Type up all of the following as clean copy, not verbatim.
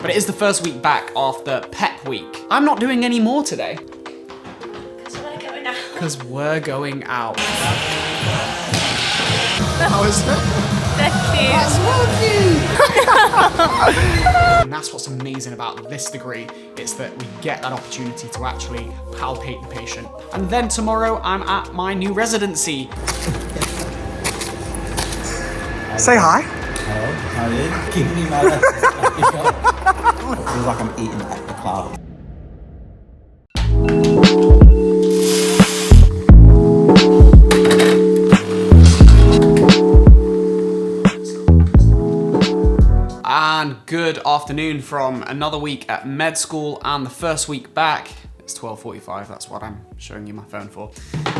But it is the first week back after Pep Week. I'm not doing any more today. Because we're going out. How is it? Thank you. And that's what's amazing about this degree, is that we get that opportunity to actually palpate the patient. And then tomorrow I'm at my new residency. Say hi. Hello, how are you? Give me my lesson. It feels like I'm eating at the club. And good afternoon from another week at med school and the first week back. It's 12:45, that's what I'm showing you my phone for.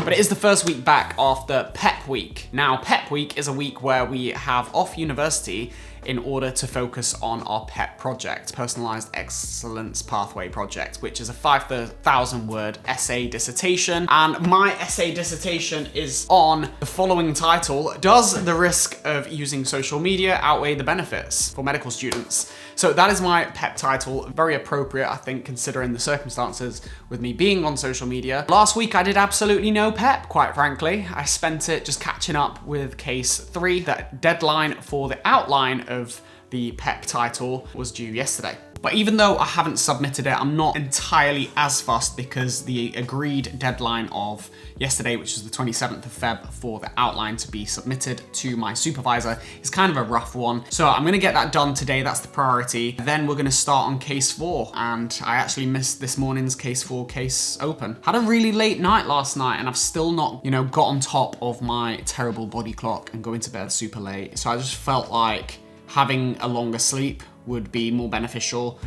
But it is the first week back after Pep Week. Now, Pep Week is a week where we have off university in order to focus on our PEP project, Personalized Excellence Pathway Project, which is a 5,000 word essay dissertation. And my essay dissertation is on the following title: Does the risk of using social media outweigh the benefits for medical students? So that is my PEP title, very appropriate, I think, considering the circumstances with me being on social media. Last week I did absolutely no PEP, quite frankly. I spent it just catching up with case 3. The deadline for the outline of the PEP title was due yesterday. But even though I haven't submitted it, I'm not entirely as fussed, because the agreed deadline of yesterday, which is the 27th of Feb, for the outline to be submitted to my supervisor is kind of a rough one. So I'm gonna get that done today, that's the priority. Then we're gonna start on case 4. And I actually missed this morning's case 4 case open. Had a really late night last night and I've still not, got on top of my terrible body clock and going to bed super late. So I just felt like having a longer sleep would be more beneficial,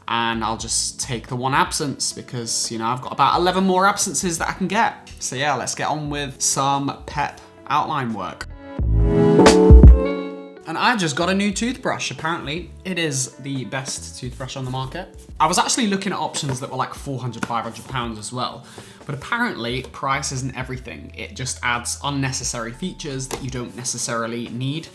and I'll just take the one absence because, I've got about 11 more absences that I can get. So yeah, let's get on with some PEP outline work. And I just got a new toothbrush. Apparently, it is the best toothbrush on the market. I was actually looking at options that were like 400, 500 pounds as well. But apparently, price isn't everything. It just adds unnecessary features that you don't necessarily need,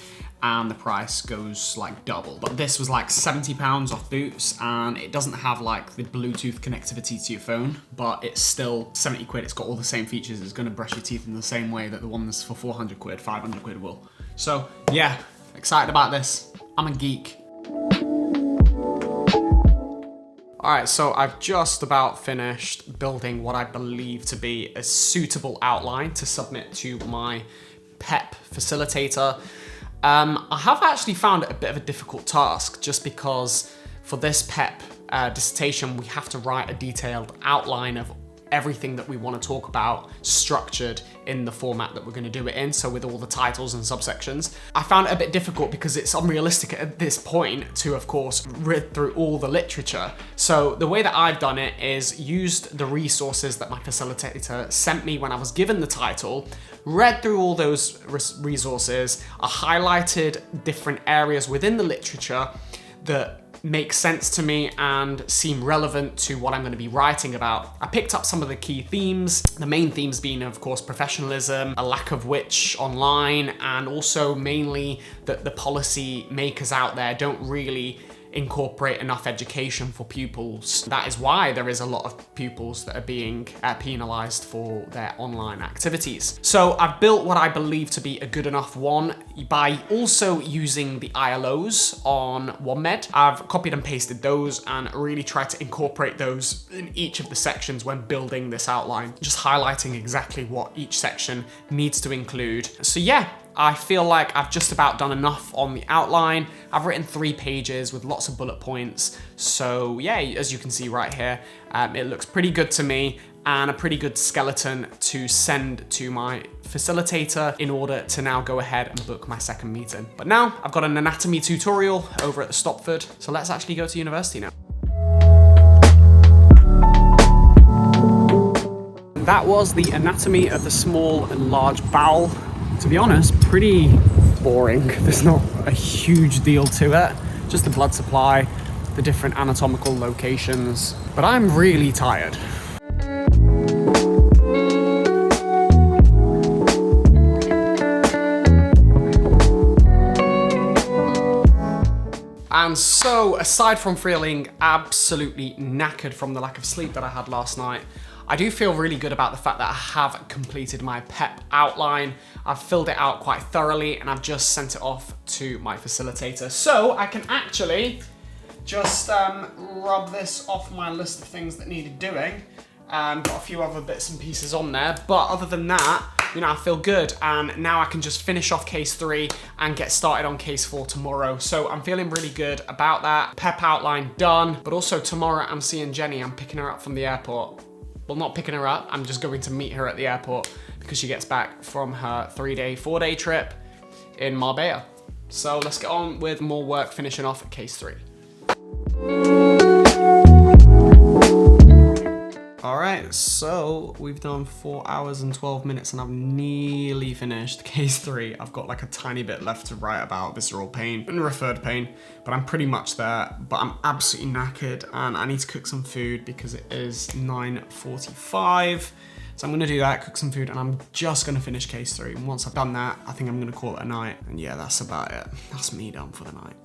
and the price goes like double. But this was like 70 pounds off Boots, and it doesn't have like the Bluetooth connectivity to your phone, but it's still 70 quid. It's got all the same features. It's gonna brush your teeth in the same way that the ones for 400 quid, 500 quid will. So yeah, excited about this. I'm a geek. All right, so I've just about finished building what I believe to be a suitable outline to submit to my PEP facilitator. I have actually found it a bit of a difficult task, just because for this PEP dissertation, we have to write a detailed outline of everything that we want to talk about, structured in the format that we're going to do it in, so with all the titles and subsections. I found it a bit difficult because it's unrealistic at this point to, of course, read through all the literature. So the way that I've done it is used the resources that my facilitator sent me when I was given the title, read through all those resources. I highlighted different areas within the literature that make sense to me and seem relevant to what I'm going to be writing about. I picked up some of the key themes, the main themes being, of course, professionalism, a lack of which online, and also mainly that the policy makers out there don't really incorporate enough education for pupils. That is why there is a lot of pupils that are being penalized for their online activities. So I've built what I believe to be a good enough one by also using the ILOs on OneMed. I've copied and pasted those and really tried to incorporate those in each of the sections when building this outline, just highlighting exactly what each section needs to include. So yeah, I feel like I've just about done enough on the outline. I've written 3 pages with lots of bullet points. So yeah, as you can see right here, it looks pretty good to me, and a pretty good skeleton to send to my facilitator in order to now go ahead and book my second meeting. But now I've got an anatomy tutorial over at the Stopford, so let's actually go to university now. That was the anatomy of the small and large bowel. To be honest, pretty boring. There's not a huge deal to it, just the blood supply, the different anatomical locations, but I'm really tired. And And so, aside from feeling absolutely knackered from the lack of sleep that I had last night, I do feel really good about the fact that I have completed my PEP outline. I've filled it out quite thoroughly and I've just sent it off to my facilitator. So I can actually just rub this off my list of things that needed doing. Got a few other bits and pieces on there, but other than that, you know, I feel good, and now I can just finish off case 3 and get started on case 4 tomorrow. So I'm feeling really good about that. PEP outline done, but also tomorrow I'm seeing Jenny. I'm picking her up from the airport. Well, not picking her up, I'm just going to meet her at the airport because she gets back from her 4-day trip in Marbella. So let's get on with more work finishing off at case 3. All right, so we've done 4 hours and 12 minutes and I've nearly finished case 3. I've got like a tiny bit left to write about visceral pain and referred pain, but I'm pretty much there. But I'm absolutely knackered and I need to cook some food because it is 9:45. So I'm gonna do that, cook some food, and I'm just gonna finish case 3. And once I've done that, I think I'm gonna call it a night. And yeah, that's about it. That's me done for the night.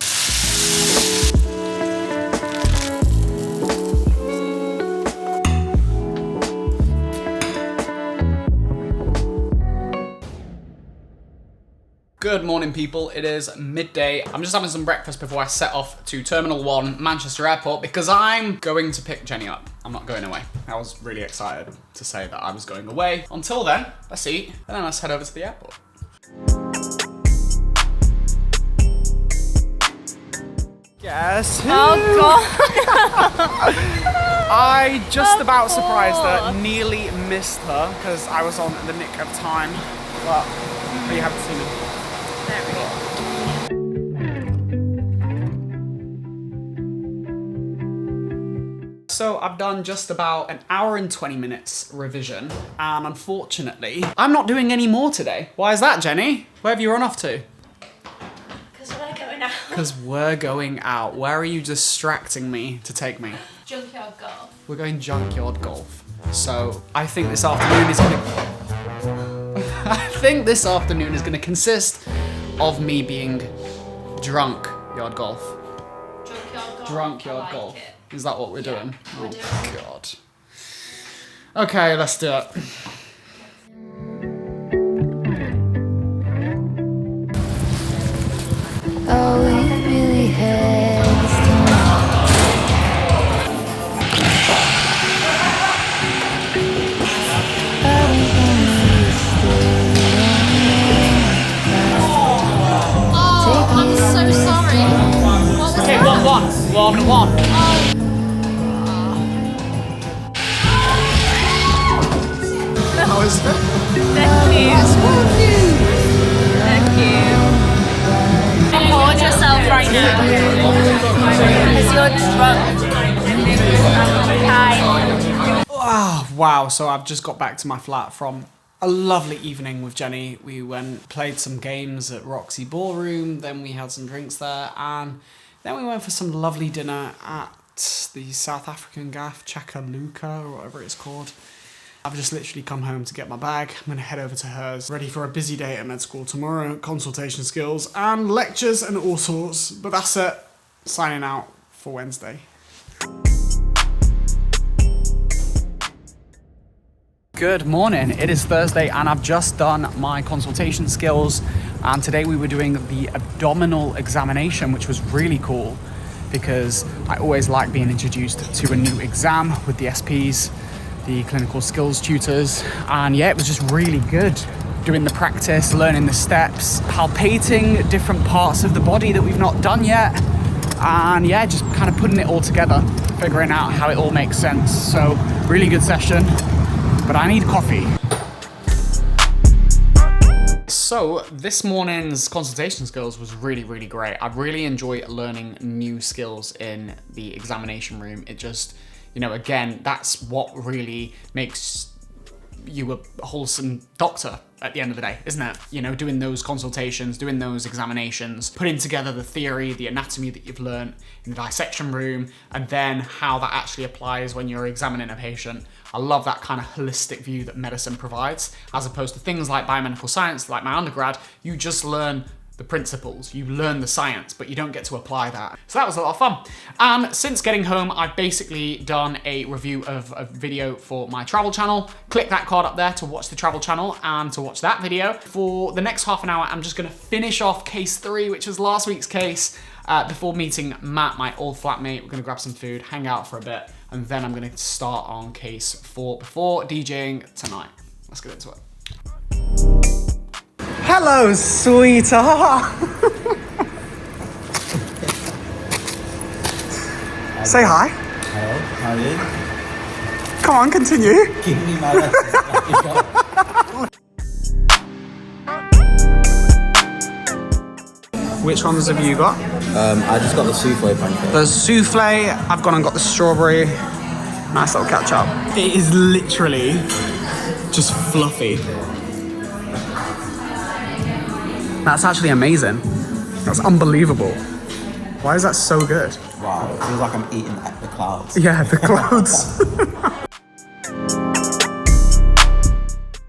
Good morning, people. It is midday. I'm just having some breakfast before I set off to Terminal 1, Manchester Airport, because I'm going to pick Jenny up. I'm not going away. I was really excited to say that I was going away. Until then, let's eat, and then let's head over to the airport. Guess who? Oh God! I just about surprised her, nearly missed her, because I was on the nick of time, but you haven't seen her. There we go. So I've done just about an hour and 20 minutes revision, and unfortunately, I'm not doing any more today. Why is that, Jenny? Where have you run off to? Because we're going out. Because we're going out. Where are you distracting me to take me? Junkyard golf. We're going junkyard golf. So I think this afternoon is gonna consist of me being drunk yard golf. Junkyard golf. Drunk I yard like golf. it. Is that what we're doing? we're Oh doing God. Okay, let's do it. Oh, it really hurts to Oh, I'm so sorry. What was Okay, that? 1-1. How is it? Thank you. Record yourself right now. Because you're drunk. Hi. Oh, wow, so I've just got back to my flat from a lovely evening with Jenny. We played some games at Roxy Ballroom, then we had some drinks there, and then we went for some lovely dinner at the South African gaff, Chakaluka, or whatever it's called. I've just literally come home to get my bag. I'm gonna head over to hers, ready for a busy day at med school tomorrow, consultation skills and lectures and all sorts. But that's it, signing out for Wednesday. Good morning, it is Thursday and I've just done my consultation skills, and today we were doing the abdominal examination, which was really cool because I always like being introduced to a new exam with the SPs, the clinical skills tutors, and yeah, it was just really good. Doing the practice, learning the steps, palpating different parts of the body that we've not done yet, and yeah, just kind of putting it all together, figuring out how it all makes sense. So really good session, but I need coffee. So this morning's consultation skills was really, really great. I really enjoy learning new skills in the examination room. It just, you know, again, that's what really makes you a wholesome doctor at the end of the day, isn't it? You know, doing those consultations, doing those examinations, putting together the theory, the anatomy that you've learned in the dissection room, and then how that actually applies when you're examining a patient. I love that kind of holistic view that medicine provides, as opposed to things like biomedical science, like my undergrad. You just learn the principles, you learn the science, but you don't get to apply that. So that was a lot of fun. And since getting home, I've basically done a review of a video for my travel channel. Click that card up there to watch the travel channel and to watch that video. For the next half an hour, I'm just gonna finish off case 3, which was last week's case, before meeting Matt, my old flatmate. We're gonna grab some food, hang out for a bit, and then I'm gonna start on case 4 before DJing tonight. Let's get into it. Hello, sweetheart. Say hi. Hello, how are you? Come on, continue. Give me my lessons. Which ones have you got? I just got the souffle pancake. The souffle, I've gone and got the strawberry. Nice little ketchup. It is literally just fluffy. That's actually amazing. That's unbelievable. Why is that so good? Wow, it feels like I'm eating at the clouds. Yeah, the clouds.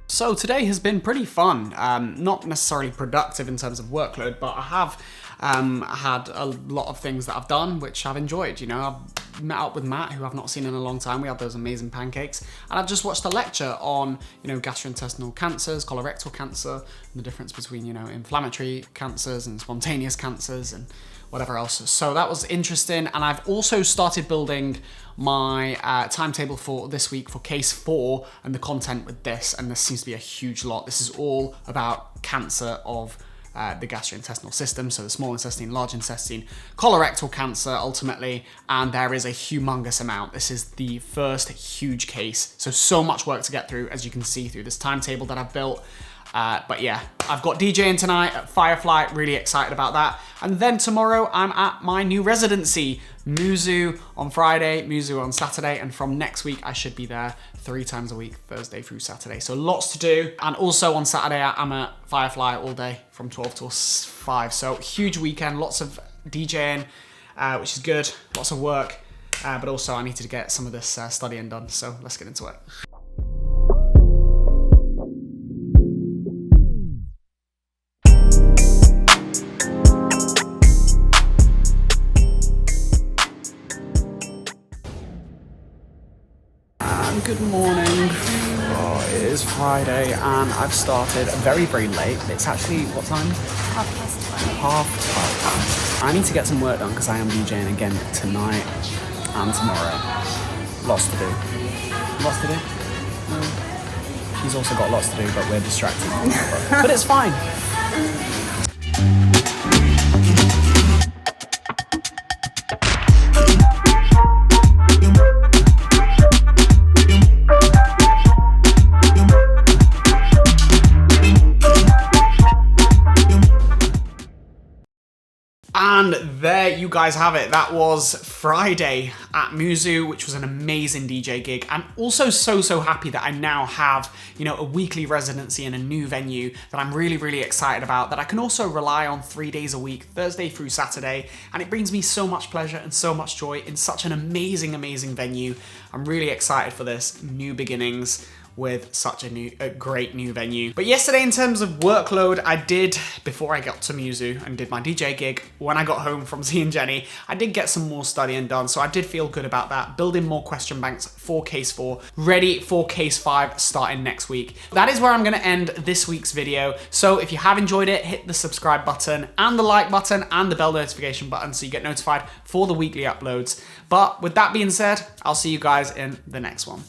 So today has been pretty fun. Not necessarily productive in terms of workload, but I have had a lot of things that I've done which I've enjoyed. You know, I've met up with Matt, who I've not seen in a long time. We had those amazing pancakes, and I've just watched a lecture on, you know, gastrointestinal cancers, colorectal cancer, and the difference between, you know, inflammatory cancers and spontaneous cancers and whatever else. So that was interesting. And I've also started building my timetable for this week for case 4 and the content with this. And this seems to be a huge lot. This is all about cancer of the gastrointestinal system. So the small intestine, large intestine, colorectal cancer ultimately. And there is a humongous amount. This is the first huge case. So much work to get through, as you can see through this timetable that I've built. But yeah, I've got DJing tonight at Firefly, really excited about that. And then tomorrow I'm at my new residency, Muzu on Friday, Muzu on Saturday, and from next week I should be there 3 times a week, Thursday through Saturday. So lots to do. And also on Saturday I'm at Firefly all day from 12 till 5. So huge weekend, lots of DJing, which is good, lots of work, but also I need to get some of this studying done. So let's get into it. Good morning. Oh, it is Friday and I've started very, very late. It's actually, what time? 12:30. I need to get some work done because I am DJing again tonight and tomorrow. Lots to do. Lots to do? No. She's also got lots to do, but we're distracted. But it's fine. And there you guys have it. That was Friday at Muzu, which was an amazing DJ gig. I'm also so happy that I now have, you know, a weekly residency in a new venue that I'm really excited about, that I can also rely on 3 days a week, Thursday through Saturday. And it brings me so much pleasure and so much joy in such an amazing venue. I'm really excited for this new beginnings with such a great new venue. But yesterday, in terms of workload, I did, before I got to Muzu and did my DJ gig, when I got home from seeing Jenny, I did get some more studying done, so I did feel good about that, building more question banks for case 4, ready for case 5 starting next week. That is where I'm gonna end this week's video. So if you have enjoyed it, hit the subscribe button and the like button and the bell notification button so you get notified for the weekly uploads. But with that being said, I'll see you guys in the next one.